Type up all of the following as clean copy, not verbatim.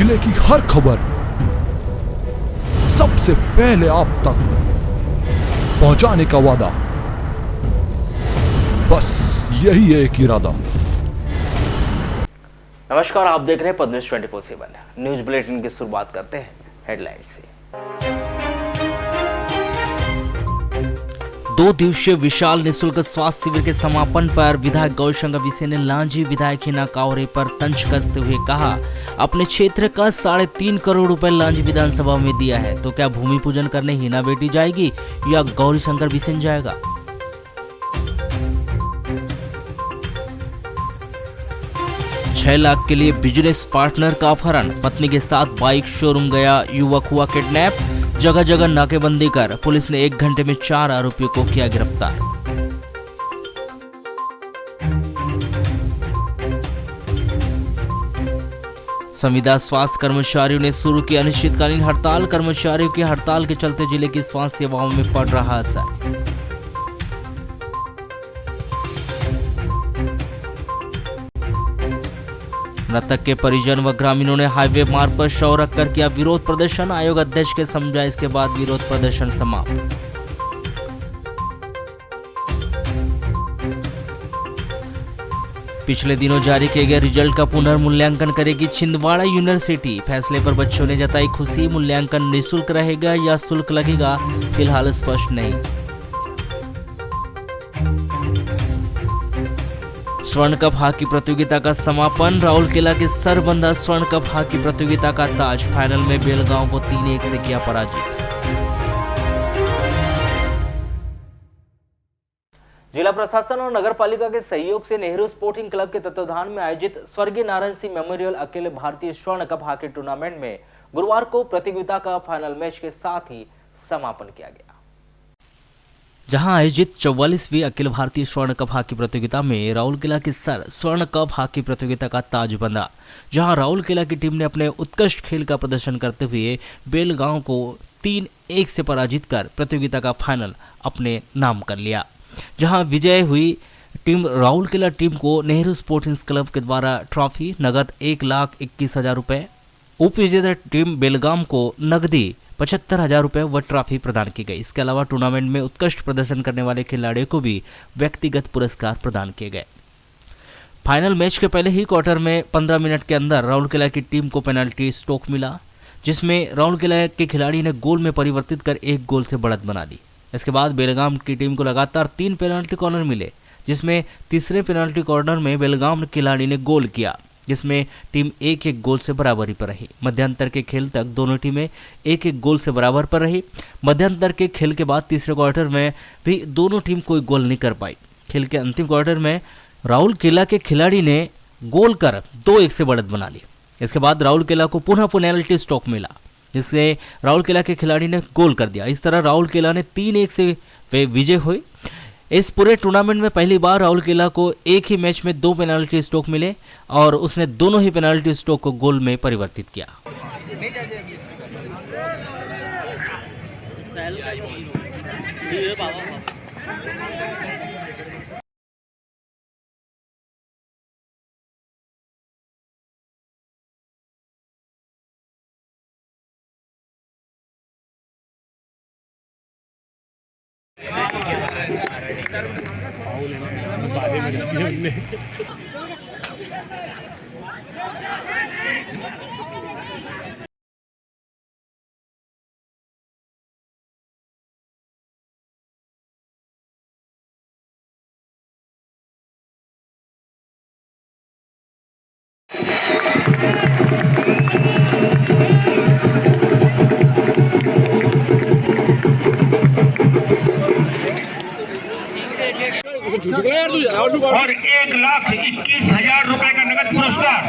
जिले की हर खबर सबसे पहले आप तक पहुंचाने का वादा, बस यही है एक इरादा। नमस्कार, आप देख रहे हैं पद्मन्यूज 24/7 न्यूज बुलेटिन की शुरुआत करते हैं हेडलाइन से। 2 दिवसीय विशाल निःशुल्क स्वास्थ्य शिविर के समापन पर विधायक गौरीशंकर बिसेन ने लांजी विधायक हिना कावरे पर तंज कसते हुए कहा, अपने क्षेत्र का 3.5 करोड़ रुपए लांजी विधानसभा में दिया है, तो क्या भूमि पूजन करने हिना बेटी जाएगी या गौरीशंकर बिसेन जाएगा? $6 लाख के लिए बिजनेस पार्टनर का अपहरण, पत्नी के साथ बाइक शोरूम गया युवक हुआ किडनैप, जगह जगह नाकेबंदी कर पुलिस ने 1 घंटे में 4 आरोपियों को किया गिरफ्तार। संविदा स्वास्थ्य कर्मचारियों ने शुरू की अनिश्चितकालीन हड़ताल, कर्मचारियों की हड़ताल के चलते जिले की स्वास्थ्य सेवाओं में पड़ रहा असर। मृतक के परिजन व ग्रामीणों ने हाईवे मार्ग पर शव रखकर किया विरोध प्रदर्शन, आयोग अध्यक्ष के समझाइश के बाद विरोध प्रदर्शन समाप्त। पिछले दिनों जारी किए गए रिजल्ट का पुनर्मूल्यांकन करेगी छिंदवाड़ा यूनिवर्सिटी, फैसले पर बच्चों ने जताई खुशी, मूल्यांकन निःशुल्क रहेगा या शुल्क लगेगा फिलहाल स्पष्ट नहीं। स्वर्ण कप हॉकी प्रतियोगिता का समापन, राउरकेला के सरबंदा स्वर्ण कप हॉकी प्रतियोगिता का ताज, फाइनल में बेलगांव को 3-1 से किया पराजित। जिला प्रशासन और नगर पालिका के सहयोग से नेहरू स्पोर्टिंग क्लब के तत्वाधान में आयोजित स्वर्गीय नारायण सिंह मेमोरियल अखिल भारतीय स्वर्ण कप हॉकी टूर्नामेंट में गुरुवार को प्रतियोगिता का फाइनल मैच के साथ ही समापन किया गया। जहां आयोजित 44वीं अखिल भारतीय स्वर्ण कप हॉकी प्रतियोगिता में राउरकेला के सर स्वर्ण कप हॉकी प्रतियोगिता का ताज बंधा, जहां राउरकेला की टीम ने अपने उत्कृष्ट खेल का प्रदर्शन करते हुए बेलगांव को 3-1 से पराजित कर प्रतियोगिता का फाइनल अपने नाम कर लिया। जहां विजय हुई टीम राउरकेला टीम को नेहरू स्पोर्ट्स क्लब के द्वारा ट्रॉफी, नगद 1,21,000 रुपए, उप विजेता टीम बेलगाम को नगदी 75,000 रुपए व ट्रॉफी प्रदान की गई। इसके अलावा टूर्नामेंट में उत्कृष्ट प्रदर्शन करने वाले खिलाड़ियों को भी व्यक्तिगत पुरस्कार प्रदान किए गए। फाइनल मैच के पहले ही क्वार्टर में 15 मिनट के अंदर राउरकेला की टीम को पेनल्टी स्ट्रोक मिला, जिसमें राउरकेला के खिलाड़ी ने गोल में परिवर्तित कर 1 गोल से बढ़त बना ली। इसके बाद बेलगाम की टीम को लगातार 3 पेनल्टी कॉर्नर मिले, जिसमें तीसरे पेनल्टी कॉर्नर में बेलगाम खिलाड़ी ने गोल किया, जिसमें टीम 1-1 गोल से बराबरी पर रही। मध्यांतर के खेल तक दोनों टीमें 1-1 गोल से बराबर पर रही। मध्यांतर के खेल के बाद तीसरे क्वार्टर में भी दोनों टीम कोई गोल नहीं कर पाई। खेल के अंतिम क्वार्टर में राउरकेला के खिलाड़ी ने गोल कर 2-1 से बढ़त बना ली। इसके बाद राउरकेला को पुनः पेनल्टी स्ट्रोक मिला, जिससे राउरकेला के खिलाड़ी ने गोल कर दिया। इस तरह राउरकेला ने 3-1 से वे विजय हुए। इस पूरे टूर्नामेंट में पहली बार राउरकेला को एक ही मैच में 2 पेनल्टी स्ट्रोक मिले और उसने दोनों ही पेनल्टी स्ट्रोक को गोल में परिवर्तित किया। और 1,21,000 रुपए का नगद पुरस्कार।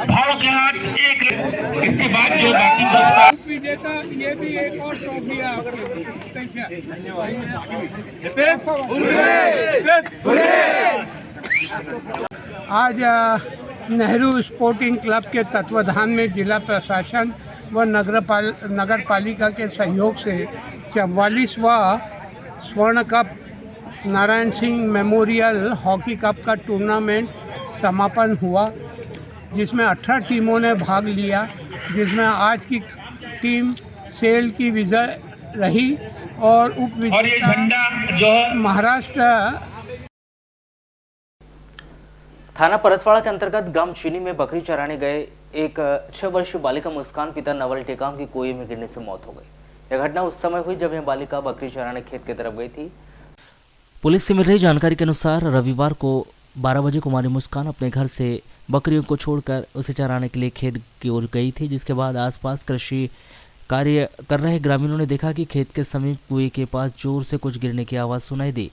भाव के हाथ 1 लाख। इसके बाद जो बाकी पुरस्कार विजेता, ये भी एक और ट्रॉफी है आज नेहरू स्पोर्टिंग क्लब के तत्वाधान में जिला प्रशासन व नगर पालिका के सहयोग से 44वां स्वर्ण cup Narayan Singh memorial hockey cup का टूर्नामेंट समापन हुआ, जिसमें 18 टीमों ने भाग लिया, जिसमें आज की टीम सेल की विजय रही और और ये उपविजेता झंडा जो है महाराष्ट्र। थाना परसवाड़ा के अंतर्गत ग्राम चीनी में बकरी चराने गए एक 6 वर्षीय बालिका मुस्कान पिता नवल टेकाम की कुएं में गिरने से मौत हो गई। यह घटना उस समय हुई जब यह बालिका बकरी चराने खेत की तरफ गई थी। पुलिस से मिल रही जानकारी के अनुसार रविवार को 12 बजे कुमारी मुस्कान अपने घर से बकरियों को छोड़कर उसे चराने के लिए खेत की ओर गई थी, जिसके बाद आसपास कृषि कार्य कर रहे ग्रामीणों ने देखा कि खेत के समीप कुएं के पास जोर से कुछ गिरने की आवाज़ सुनाई दी।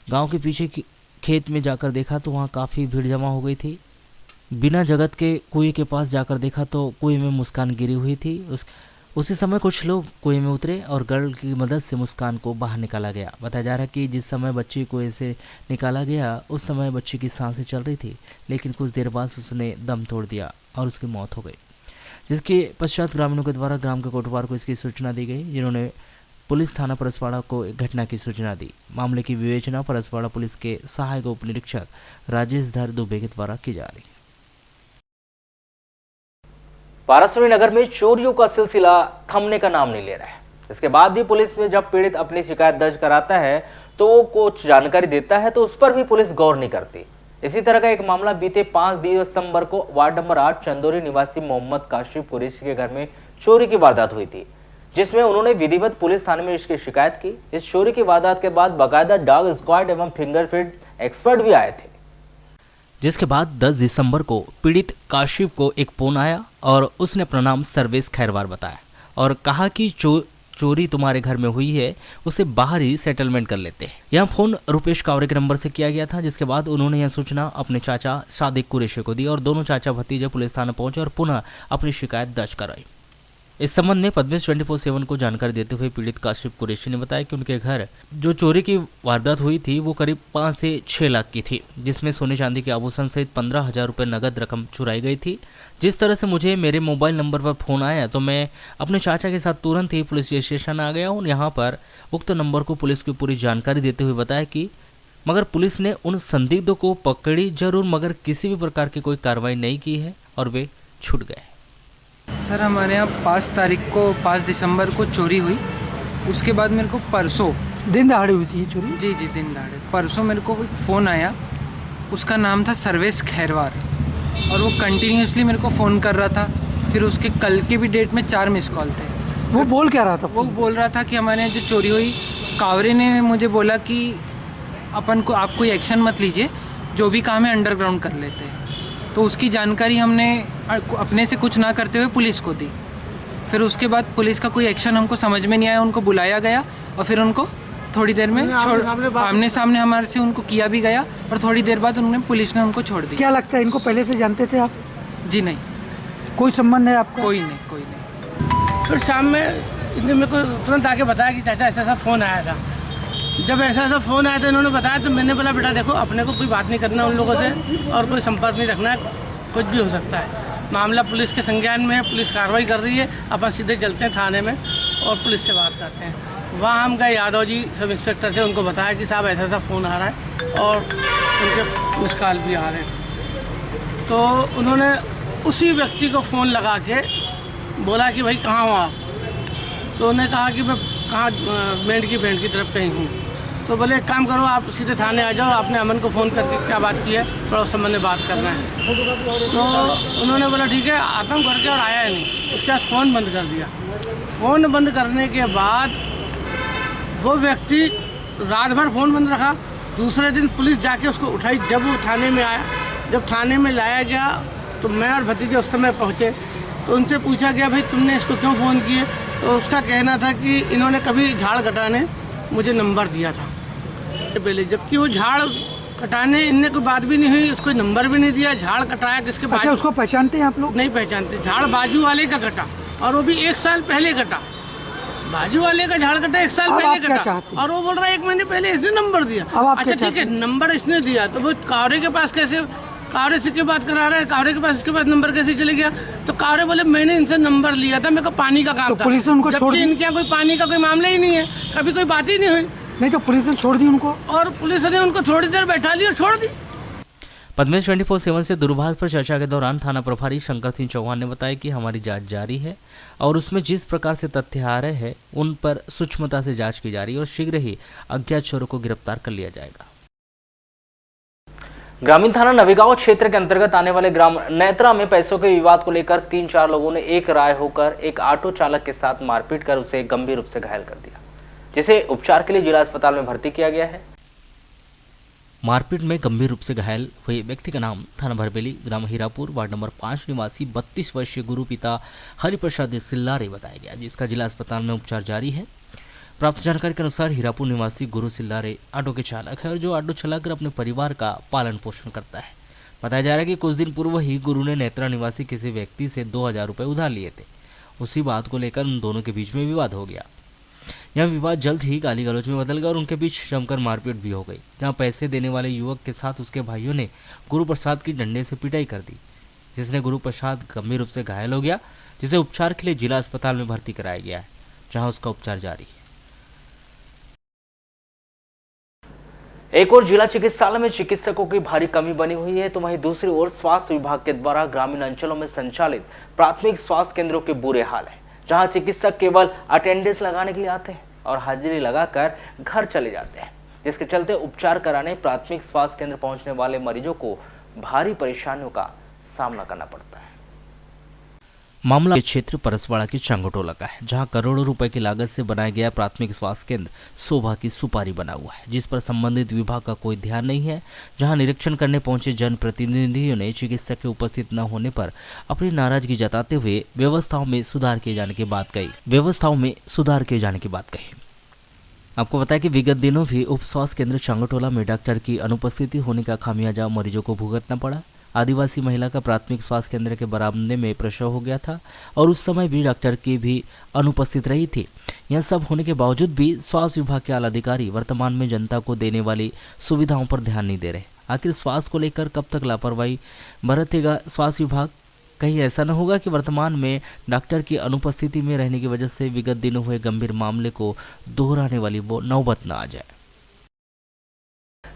गांव के पीछे खेत में जाकर देखा तो वहां काफ़ी भीड़ जमा हो गई थी। बिना जगत के कुएं के पास जाकर देखा तो कुएं में मुस्कान गिरी हुई थी। उसी समय कुछ लोग कुएं में उतरे और गर्ल की मदद से मुस्कान को बाहर निकाला गया। बताया जा रहा है कि जिस समय बच्ची कुएं से निकाला गया उस समय बच्ची की सांसें चल रही थी, लेकिन कुछ देर बाद उसने दम तोड़ दिया और उसकी मौत हो गई, जिसके पश्चात ग्रामीणों के द्वारा ग्राम के कोटवार को इसकी सूचना दी गई, जिन्होंने पुलिस थाना परसवाड़ा को घटना की सूचना दी। मामले की विवेचना परसवाड़ा पुलिस के सहायक उप निरीक्षक राजेश धर दुबे के द्वारा की जा रही है। पारसवाड़ी नगर में चोरियों का सिलसिला थमने का नाम नहीं ले रहा है। इसके बाद भी पुलिस में जब पीड़ित अपनी शिकायत दर्ज कराता है तो वो कुछ जानकारी देता है तो उस पर भी पुलिस गौर नहीं करती। इसी तरह का एक मामला बीते 5 दिसंबर को वार्ड नंबर 8 चंदोरी निवासी मोहम्मद काशिफ कुरैशी के घर में चोरी की वारदात हुई थी, जिसमें उन्होंने विधिवत पुलिस थाने में इसकी शिकायत की। इस चोरी की वारदात के बाद बाकायदा डॉग स्क्वाड एवं फिंगरप्रिंट एक्सपर्ट भी आए थे, जिसके बाद 10 दिसंबर को पीड़ित काशिफ को एक फोन आया और उसने अपना नाम सर्वेश खैरवार बताया और कहा कि चोरी तुम्हारे घर में हुई है, उसे बाहर ही सेटलमेंट कर लेते हैं। यह फोन रुपेश कावरे के नंबर से किया गया था, जिसके बाद उन्होंने यह सूचना अपने चाचा सादिक कुरैशी को दी और दोनों चाचा भतीजे पुलिस थाना पहुंचे और पुनः अपनी शिकायत दर्ज कराई। इस संबंध में पद्मेश 24/7 को जानकारी देते हुए पीड़ित काशिफ कुरैशी ने बताया कि उनके घर जो चोरी की वारदात हुई थी वो करीब 5 से 6 लाख की थी, जिसमें सोने चांदी के आभूषण सहित 15,000 रुपये नगद रकम चुराई गई थी। जिस तरह से मुझे मेरे मोबाइल नंबर पर फ़ोन आया तो मैं अपने चाचा के साथ तुरंत ही पुलिस स्टेशन आ गया और यहाँ पर उक्त नंबर को पुलिस की पूरी जानकारी देते हुए बताया कि मगर पुलिस ने उन संदिग्धों को पकड़ी जरूर, मगर किसी भी प्रकार की कोई कार्रवाई नहीं की है और वे छूट गए। सर हमारे यहाँ 5 दिसंबर को चोरी हुई। उसके बाद मेरे को परसों दिन दहाड़े हुई थी चोरी? जी दिन दहाड़े परसों मेरे को एक फ़ोन आया, उसका नाम था सर्वेश खैरवार और वो कंटिन्यूसली मेरे को फ़ोन कर रहा था। फिर उसके कल के भी डेट में 4 मिस कॉल थे। वो बोल क्या रहा था? वो बोल रहा था कि हमारे यहाँ जो चोरी हुई, कावरे ने मुझे बोला कि आप कोई एक्शन मत लीजिए, जो भी काम है अंडरग्राउंड कर लेते हैं। तो उसकी जानकारी हमने अपने से कुछ ना करते हुए पुलिस को दी। फिर उसके बाद पुलिस का कोई एक्शन हमको समझ में नहीं आया, उनको बुलाया गया और फिर उनको थोड़ी देर में आमने सामने हमारे से उनको किया भी गया और थोड़ी देर बाद पुलिस ने उनको छोड़ दिया। क्या लगता है इनको पहले से जानते थे आप? जी नहीं, कोई संबंध है आपका? कोई नहीं। फिर शाम में इन्होंने मेरे को तुरंत आके बताया कि चाचा ऐसा फ़ोन आया था। जब ऐसा फ़ोन आया तो इन्होंने बताया तो मैंने बोला बेटा देखो अपने को कोई बात नहीं करना उन लोगों से और कोई संपर्क नहीं रखना है, कुछ भी हो सकता है। मामला पुलिस के संज्ञान में है, पुलिस कार्रवाई कर रही है, अपन सीधे चलते हैं थाने में और पुलिस से बात करते हैं। वहाँ हम गए, यादव जी सब इंस्पेक्टर थे, उनको बताया कि साहब ऐसा फ़ोन आ रहा है और उनके मिस कॉल भी आ रहे हैं। तो उन्होंने उसी व्यक्ति को फ़ोन लगा के बोला कि भाई कहाँ हो आप? तो उन्होंने कहा कि मैं कहाँ मेंढ की तरफ कहीं हूँ। तो बोले एक काम करो आप सीधे थाने आ जाओ, आपने अमन को फ़ोन करके क्या बात की है, थोड़ा उस संबंध में बात करना है। तो उन्होंने बोला ठीक है आता हूँ करके, और आया नहीं। उसके बाद फ़ोन बंद कर दिया। फ़ोन बंद करने के बाद वो व्यक्ति रात भर फ़ोन बंद रखा। दूसरे दिन पुलिस जाके उसको उठाई। जब वो थाने में आया, जब थाने में लाया गया तो मैं और भतीजे उस समय पहुँचे तो उनसे पूछा गया भाई तुमने इसको क्यों फ़ोन किए? तो उसका कहना था कि इन्होंने कभी झाड़ कटाने मुझे नंबर दिया था पहले, जबकि वो झाड़ कटाने इनने कोई बात भी नहीं हुई, उसको नंबर भी नहीं दिया। झाड़ कटाया किसके? अच्छा, उसको पहचानते हैं आप लोग? नहीं पहचानते। झाड़ बाजू वाले का कटा और वो भी 1 साल पहले कटा। बाजू वाले का झाड़ कटा 1 साल पहले कटा और वो बोल रहा है 1 महीने पहले इसने नंबर दिया। अच्छा ठीक है, नंबर इसने दिया तो वो कावरे के पास कैसे? कावरे से क्यों बात करा रहा है, कावरे के पास इसके पास नंबर कैसे चले गया? तो कावरे बोले मैंने इनसे नंबर लिया था, मेरे को पानी का काम था। पुलिस ने उनको छोड़ जबकि दी? इनके यहाँ कोई पानी का कोई मामला ही नहीं है, कभी कोई बात ही नहीं हुई। नहीं तो पुलिस ने छोड़ दी उनको, और पुलिस ने उनको थोड़ी देर बैठा ली और छोड़ दी। पद्मेश 24/7 से दूरभाष पर चर्चा के दौरान थाना प्रभारी शंकर सिंह चौहान ने बताया कि हमारी जांच जारी है और उसमें जिस प्रकार से तथ्य आ रहे हैं उन पर सूक्ष्मता से जांच की जा रही है और शीघ्र ही अज्ञात चोरों को गिरफ्तार कर लिया जाएगा। ग्रामीण थाना नवीगांव क्षेत्र के अंतर्गत आने वाले ग्राम नेत्रा में पैसों के विवाद को लेकर 3-4 लोगों ने एक राय होकर एक ऑटो चालक के साथ मारपीट कर उसे गंभीर रूप से घायल कर दिया, जिसे उपचार के लिए जिला अस्पताल में भर्ती किया गया है। मारपीट में गंभीर रूप से घायल हुए व्यक्ति का नाम थाना भरबेली, ग्राम हीरापुर, वार्ड नंबर 5 निवासी 32 वर्षीय गुरु पिता हरिप्रसाद सिल्लारे बताया गया, जिसका जिला अस्पताल में उपचार जारी है। प्राप्त जानकारी के अनुसार हीरापुर निवासी गुरु सिल्लारे ऑटो के चालक है और जो ऑटो चलाकर अपने परिवार का पालन पोषण करता है। बताया जा रहा है कि कुछ दिन पूर्व ही गुरु ने नेत्रा निवासी किसी व्यक्ति से 2000 रुपये उधार लिए थे। उसी बात को लेकर उन दोनों के बीच में विवाद हो गया। यह विवाद जल्द ही गाली गलौज में बदल गया और उनके बीच जमकर मारपीट भी हो गई, जहां पैसे देने वाले युवक के साथ उसके भाइयों ने गुरु प्रसाद की डंडे से पिटाई कर दी, जिसने गुरु प्रसाद गंभीर रूप से घायल हो गया, जिसे उपचार के लिए जिला अस्पताल में भर्ती कराया गया है, जहां उसका उपचार जारी है। एक और जिला चिकित्सालय में चिकित्सकों की भारी कमी बनी हुई है, तो वहीं दूसरी ओर स्वास्थ्य विभाग के द्वारा ग्रामीण अंचलों में संचालित प्राथमिक स्वास्थ्य केंद्रों के बुरे हाल है, जहां चिकित्सक केवल अटेंडेंस लगाने के लिए आते हैं और हाजिरी लगाकर घर चले जाते हैं, जिसके चलते उपचार कराने प्राथमिक स्वास्थ्य केंद्र पहुंचने वाले मरीजों को भारी परेशानियों का सामना करना पड़ता है। मामला के क्षेत्र परसवाड़ा के चांगोटोला का है, जहां करोड़ों रुपए की लागत से बनाया गया प्राथमिक स्वास्थ्य केंद्र शोभा की सुपारी बना हुआ है, जिस पर संबंधित विभाग का कोई ध्यान नहीं है। जहां निरीक्षण करने पहुंचे जनप्रतिनिधियों ने चिकित्सक के उपस्थित न होने पर अपनी नाराजगी जताते हुए व्यवस्थाओं में सुधार किए जाने की बात कही। आपको बताया कि विगत दिनों भी उप स्वास्थ्य केंद्र चांगोटोला में डॉक्टर की अनुपस्थिति होने का खामियाजा मरीजों को भुगतना पड़ा। आदिवासी महिला का प्राथमिक स्वास्थ्य केंद्र के बरामदे में प्रसव हो गया था और उस समय भी डॉक्टर की भी अनुपस्थित रही थी। यह सब होने के बावजूद भी स्वास्थ्य विभाग के आला अधिकारी वर्तमान में जनता को देने वाली सुविधाओं पर ध्यान नहीं दे रहे। आखिर स्वास्थ्य को लेकर कब तक लापरवाही बरतेगा स्वास्थ्य विभाग? कहीं ऐसा न होगा कि वर्तमान में डॉक्टर की अनुपस्थिति में रहने की वजह से विगत दिनों हुए गंभीर मामले को दोहराने वाली वो नौबत न आ जाए।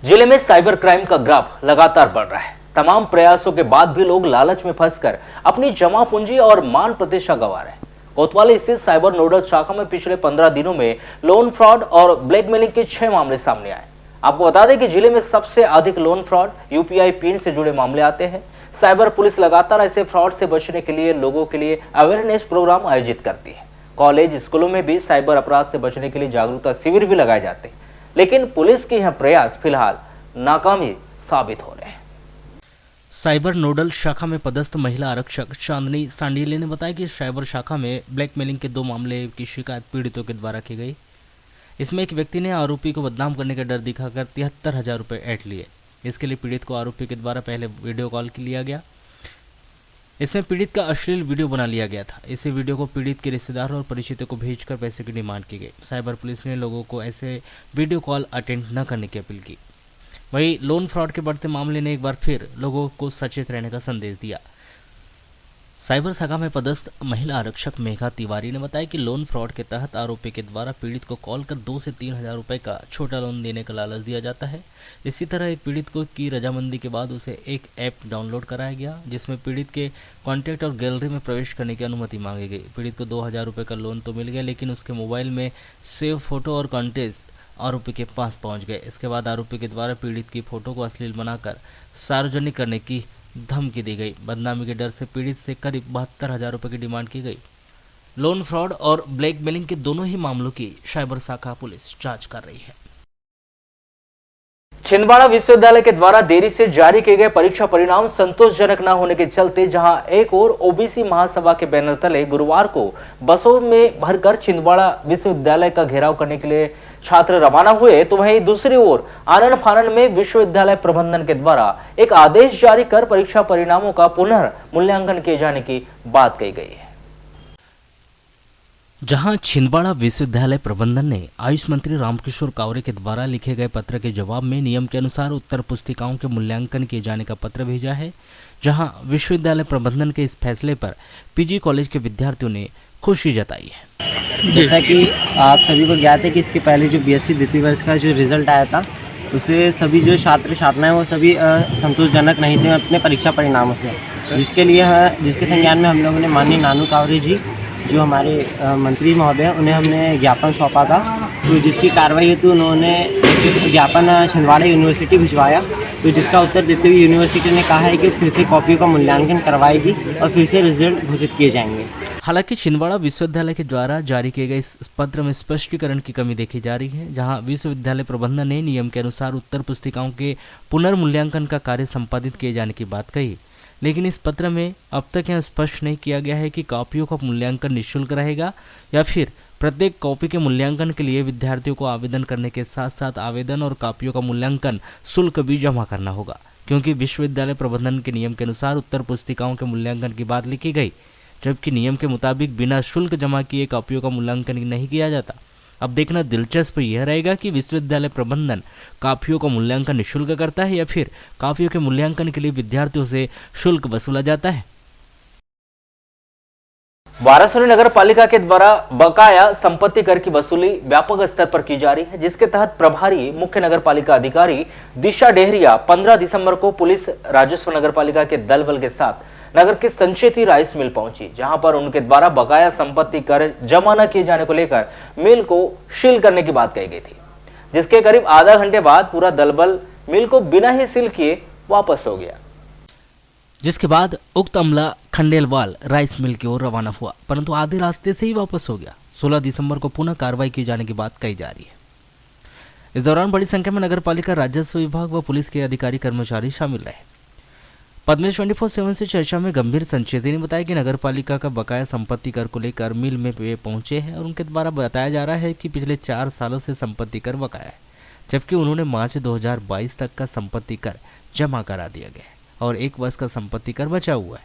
जिले में साइबर क्राइम का ग्राफ लगातार बढ़ रहा है। तमाम प्रयासों के बाद भी लोग लालच में फंसकर अपनी जमा पूंजी और मान प्रतिष्ठा गंवा रहे हैं। कोतवाली स्थित साइबर नोडल शाखा में पिछले 15 दिनों में लोन फ्रॉड और ब्लैकमेलिंग के 6 मामले सामने आए। आपको बता दें कि जिले में सबसे अधिक लोन फ्रॉड, यूपीआई पिन से जुड़े मामले आते हैं। साइबर पुलिस लगातार ऐसे फ्रॉड से बचने के लिए लोगों के लिए अवेयरनेस प्रोग्राम आयोजित करती है। कॉलेज, स्कूलों में भी साइबर अपराध से बचने के लिए जागरूकता शिविर भी लगाए जाते हैं, लेकिन पुलिस के यह प्रयास फिलहाल नाकामी साबित हो रहे हैं। साइबर नोडल शाखा में पदस्थ महिला आरक्षक चांदनी सांडीले ने बताया कि साइबर शाखा में ब्लैकमेलिंग के 2 मामले की शिकायत पीड़ितों के द्वारा की गई। इसमें एक व्यक्ति ने आरोपी को बदनाम करने का डर दिखाकर 73,000 रुपये ऐंठ लिए। इसके लिए पीड़ित को आरोपी के द्वारा पहले वीडियो कॉल लिया गया। इसमें पीड़ित का अश्लील वीडियो बना लिया गया था। इसी वीडियो को पीड़ित के रिश्तेदारों और परिचितों को भेजकर पैसे की डिमांड की गई। साइबर पुलिस ने लोगों को ऐसे वीडियो कॉल अटेंड न करने की अपील की। वहीं लोन फ्रॉड के बढ़ते मामले ने एक बार फिर लोगों को सचेत रहने का संदेश दिया। साइबर शाखा में पदस्थ महिला आरक्षक मेघा तिवारी ने बताया कि लोन फ्रॉड के तहत आरोपी के द्वारा पीड़ित को कॉल कर 2 से 3,000 रुपये का छोटा लोन देने का लालच दिया जाता है। इसी तरह एक पीड़ित को की रजामंदी के बाद उसे एक ऐप डाउनलोड कराया गया, जिसमें पीड़ित के कॉन्टैक्ट और गैलरी में प्रवेश करने की अनुमति मांगी गई। पीड़ित को 2,000 रुपये का लोन तो मिल गया, लेकिन उसके मोबाइल में सेव फोटो और कॉन्टेक्ट आरोपी के पास पहुंच गए। इसके बाद आरोपी के द्वारा पीड़ित की फोटो को अश्लील बनाकर सार्वजनिक करने की धमकी दी गई। बदनामी के डर से पीड़ित से करीब 72,000 रुपये की डिमांड की गई। लोन फ्रॉड और ब्लैकमेलिंग के दोनों ही मामलों की साइबर शाखा पुलिस जांच कर रही है। छिंदवाड़ा विश्वविद्यालय के द्वारा देरी से जारी किए गए परीक्षा परिणाम संतोषजनक न होने के चलते जहां एक और ओबीसी महासभा के बैनर तले गुरुवार को बसों में भरकर छिंदवाड़ा विश्वविद्यालय का घेराव करने के लिए छात्र रवाना हुए, तो वहीं दूसरी ओर आनन फानन में विश्वविद्यालय प्रबंधन के द्वारा एक आदेश जारी कर परीक्षा परिणामों का पुनर्मूल्यांकन किए जाने की बात कही गई है। जहां छिंदवाड़ा विश्वविद्यालय प्रबंधन ने आयुष मंत्री रामकिशोर कावरे के द्वारा लिखे गए पत्र के जवाब में नियम के अनुसार उत्तर पुस्तिकाओं के मूल्यांकन किए जाने का पत्र भेजा है, जहां विश्वविद्यालय प्रबंधन के इस फैसले पर पीजी कॉलेज के विद्यार्थियों ने खुशी जताई है। जैसा कि आप सभी को ज्ञात है कि इसके पहले जो बीएससी द्वितीय वर्ष का जो रिजल्ट आया था उससे सभी जो छात्र छात्राएं वो सभी संतोषजनक नहीं थे अपने परीक्षा परिणामों से, जिसके संज्ञान में हम लोगों ने माननीय नानू कावरे जी जो हमारे मंत्री महोदय उन्हें हमने ज्ञापन सौंपा था, तो जिसकी कार्रवाई हेतु उन्होंने ज्ञापन छिंदवाड़ा यूनिवर्सिटी भिजवाया, तो जिसका उत्तर देते हुए यूनिवर्सिटी ने कहा है कि फिर से कॉपियों का मूल्यांकन करवाएगी और फिर से रिजल्ट घोषित किए जाएंगे। हालांकि छिंदवाड़ा विश्वविद्यालय के द्वारा जारी किए गए इस पत्र में स्पष्टीकरण की कमी देखी जा रही है, जहां विश्वविद्यालय प्रबंधन ने नियम के अनुसार उत्तर पुस्तिकाओं के पुनर्मूल्यांकन का कार्य संपादित किए जाने की बात कही, लेकिन इस पत्र में अब तक यह स्पष्ट नहीं किया गया है कि कॉपियों का मूल्यांकन निःशुल्क रहेगा या फिर प्रत्येक कॉपी के मूल्यांकन के लिए विद्यार्थियों को आवेदन करने के साथ साथ आवेदन और कॉपियों का मूल्यांकन शुल्क भी जमा करना होगा, क्योंकि विश्वविद्यालय प्रबंधन के नियम के अनुसार उत्तर पुस्तिकाओं के मूल्यांकन की बात लिखी गई, जबकि नियम के मुताबिक बिना शुल्क जमा किए कॉपियों का मूल्यांकन नहीं किया जाता। अब देखना दिलचस्प यह रहेगा कि विश्वविद्यालय प्रबंधन कॉपियों का मूल्यांकन निःशुल्क करता है या फिर कॉपियों के मूल्यांकन के लिए विद्यार्थियों से शुल्क वसूला जाता है। वाराणसी नगर पालिका के द्वारा बकाया संपत्ति कर की वसूली व्यापक स्तर पर की जा रही है, जिसके तहत प्रभारी मुख्य नगर पालिका अधिकारी दिशा डेहरिया 15 दिसंबर को पुलिस राजस्व नगर पालिका के दल बल के साथ नगर के संचेती राइस मिल पहुंची, जहां पर उनके द्वारा बकाया संपत्ति कर जमा न किए जाने को लेकर मिल को सील करने की बात कही गई थी, जिसके करीब आधा घंटे बाद पूरा दलबल मिल को बिना ही सील किए वापस हो गया, जिसके बाद उक्त अमला खंडेलवाल राइस मिल की ओर रवाना हुआ, परंतु आधे रास्ते से ही वापस हो गया। 16 दिसंबर को पुनः कार्रवाई की जाने की बात कही जा रही है। इस दौरान बड़ी संख्या में नगर पालिका राजस्व विभाग व पुलिस के अधिकारी कर्मचारी शामिल रहे। पद्मेश 24/7 से चर्चा में गंभीर संचेती ने बताया कि नगर पालिका का बकाया संपत्ति कर को लेकर मिल में वे पहुंचे हैं और उनके द्वारा बताया जा रहा है कि पिछले 4 सालों से संपत्ति कर बकाया है, जबकि उन्होंने मार्च 2022 तक का संपत्ति कर जमा करा दिया गया है और 1 वर्ष का संपत्ति कर बचा हुआ है,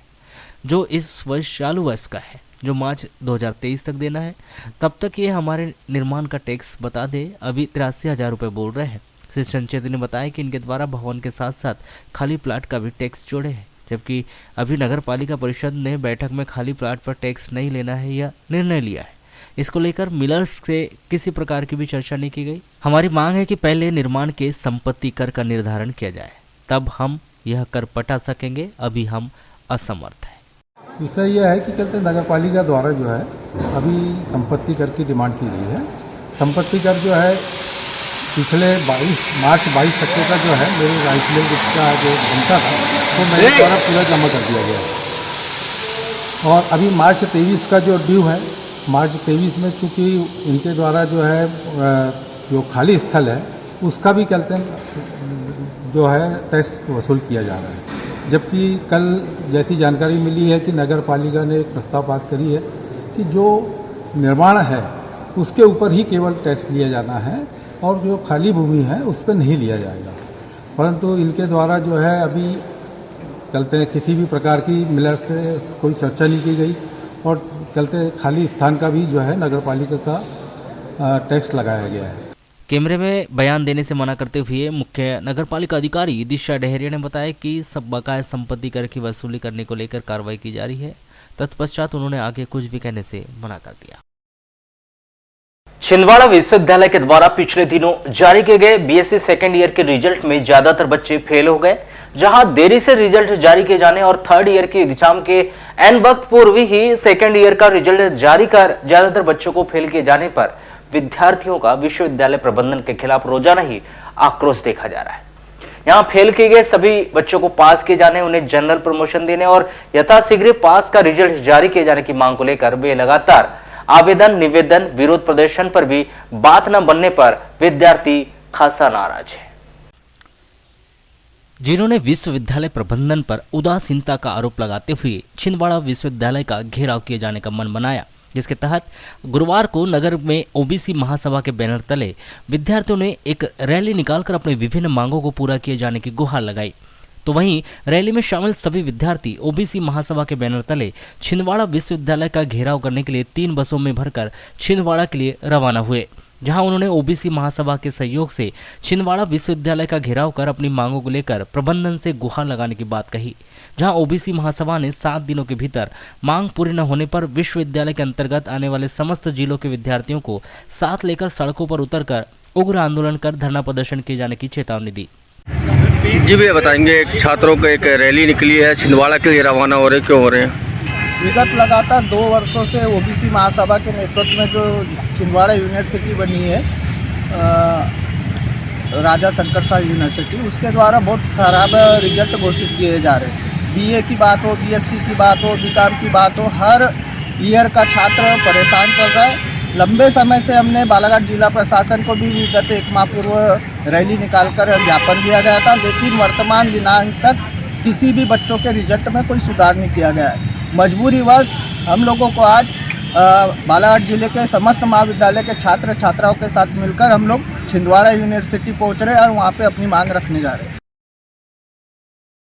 जो इस वर्ष चालू वर्ष का है, जो मार्च 2023 तक देना है। तब तक ये हमारे निर्माण का टैक्स बता दे। अभी 83,000 रुपये बोल रहे हैं। श्री संचेती ने बताया कि इनके द्वारा भवन के साथ साथ खाली प्लाट का भी टैक्स जोड़े हैं, जबकि अभी नगर पालिका परिषद ने बैठक में खाली प्लाट पर टैक्स नहीं लेना है या निर्णय लिया है। इसको लेकर मिलर्स से किसी प्रकार की भी चर्चा नहीं की गई। हमारी मांग है कि पहले निर्माण के संपत्ति कर का निर्धारण किया जाए, तब हम यह कर पटा सकेंगे। अभी हम असमर्थ हैं। विषय यह है कि कहते नगर पालिका द्वारा जो है अभी संपत्ति कर की डिमांड की गई है। संपत्ति कर जो है पिछले मार्च 22 तक का जो है मेरे राइस मिल का जो बनता था वो मेरे द्वारा पूरा जमा कर दिया गया है और अभी मार्च 23 का जो ड्यू है, मार्च 23 में चूँकि इनके द्वारा जो है जो खाली स्थल है उसका भी कहते हैं जो है टैक्स वसूल किया जा रहा है। जबकि कल जैसी जानकारी मिली है कि नगर पालिका ने एक प्रस्ताव पास करी है कि जो निर्माण है उसके ऊपर ही केवल टैक्स लिया जाना है और जो खाली भूमि है उस पर नहीं लिया जाएगा। परंतु इनके द्वारा जो है अभी चलते किसी भी प्रकार की मिलर से कोई चर्चा नहीं की गई और चलते खाली स्थान का भी जो है नगर पालिका का टैक्स लगाया गया है। कैमरे में बयान देने से मना करते हुए मुख्य नगर पालिका अधिकारी दिशा डेहरिया ने बताया कि सब बकाया संपत्ति कर की वसूली करने को लेकर कार्रवाई की जा रही है। तत्पश्चात उन्होंने आगे कुछ भी कहने से मना कर दिया। छिंदवाड़ा विश्वविद्यालय के द्वारा पिछले दिनों जारी किए गए बीएससी सेकेंड ईयर के रिजल्ट में ज्यादातर बच्चे फेल हो गए, जहां देरी से रिजल्ट जारी किए जाने और थर्ड ईयर के एग्जाम के एन वक्त पूर्व ही सेकेंड ईयर का रिजल्ट जारी कर ज्यादातर बच्चों को फेल किए जाने पर विद्यार्थियों का विश्वविद्यालय प्रबंधन के खिलाफ रोजाना ही आक्रोश देखा जा रहा है। यहाँ फेल किए गए सभी बच्चों को पास किए जाने, उन्हें जनरल प्रमोशन देने और यथाशीघ्र पास का रिजल्ट जारी किए जाने की मांग को लेकर वे लगातार आवेदन, निवेदन, विरोध प्रदर्शन पर भी बात न बनने पर विद्यार्थी खासा नाराज है। जिन्होंने विश्वविद्यालय प्रबंधन पर उदासीनता का आरोप लगाते हुए छिंदवाड़ा विश्वविद्यालय का घेराव किए जाने का मन बनाया, जिसके तहत गुरुवार को नगर में ओबीसी महासभा के बैनर तले विद्यार्थियों ने एक रैली निकालकर अपने विभिन्न मांगों को पूरा किए जाने की गुहार लगाई। तो वहीं रैली में शामिल सभी विद्यार्थी ओबीसी महासभा के बैनर तले छिंदवाड़ा विश्वविद्यालय का घेराव करने के लिए 3 बसों में भरकर छिंदवाड़ा के लिए रवाना हुए, जहां उन्होंने ओबीसी महासभा के सहयोग से छिंदवाड़ा विश्वविद्यालय का घेराव कर अपनी मांगों को लेकर प्रबंधन से गुहार लगाने की बात कही। जहां ओबीसी महासभा ने 7 दिनों के भीतर मांग पूरी न होने पर विश्वविद्यालय के अंतर्गत आने वाले समस्त जिलों के विद्यार्थियों को साथ लेकर सड़कों पर उतरकर उग्र आंदोलन कर धरना प्रदर्शन किए जाने की चेतावनी दी। जी भैया बताएंगे, छात्रों को एक रैली निकली है, छिंदवाड़ा के लिए रवाना हो रहे, क्यों हो रहे हैं? विगत लगातार 2 वर्षों से ओबीसी महासभा के नेतृत्व में जो छिंदवाड़ा यूनिवर्सिटी बनी है, राजा शंकर शाह यूनिवर्सिटी, उसके द्वारा बहुत खराब रिजल्ट घोषित किए जा रहे हैं। बीए की बात हो, बीएससी की बात हो, बीकॉम की बात हो, हर ईयर का छात्र परेशान कर रहा है। लंबे समय से हमने बालाघाट जिला प्रशासन को भी विगत 1 माह पूर्व रैली निकालकर ज्ञापन दिया गया था, लेकिन वर्तमान दिनांक तक किसी भी बच्चों के रिजल्ट में कोई सुधार नहीं किया गया है। मजबूरीवश हम लोगों को आज बालाघाट जिले के समस्त महाविद्यालय के छात्र छात्राओं के साथ मिलकर हम लोग छिंदवाड़ा यूनिवर्सिटी पहुंच रहे हैं और वहां पे अपनी मांग रखने जा रहे हैं।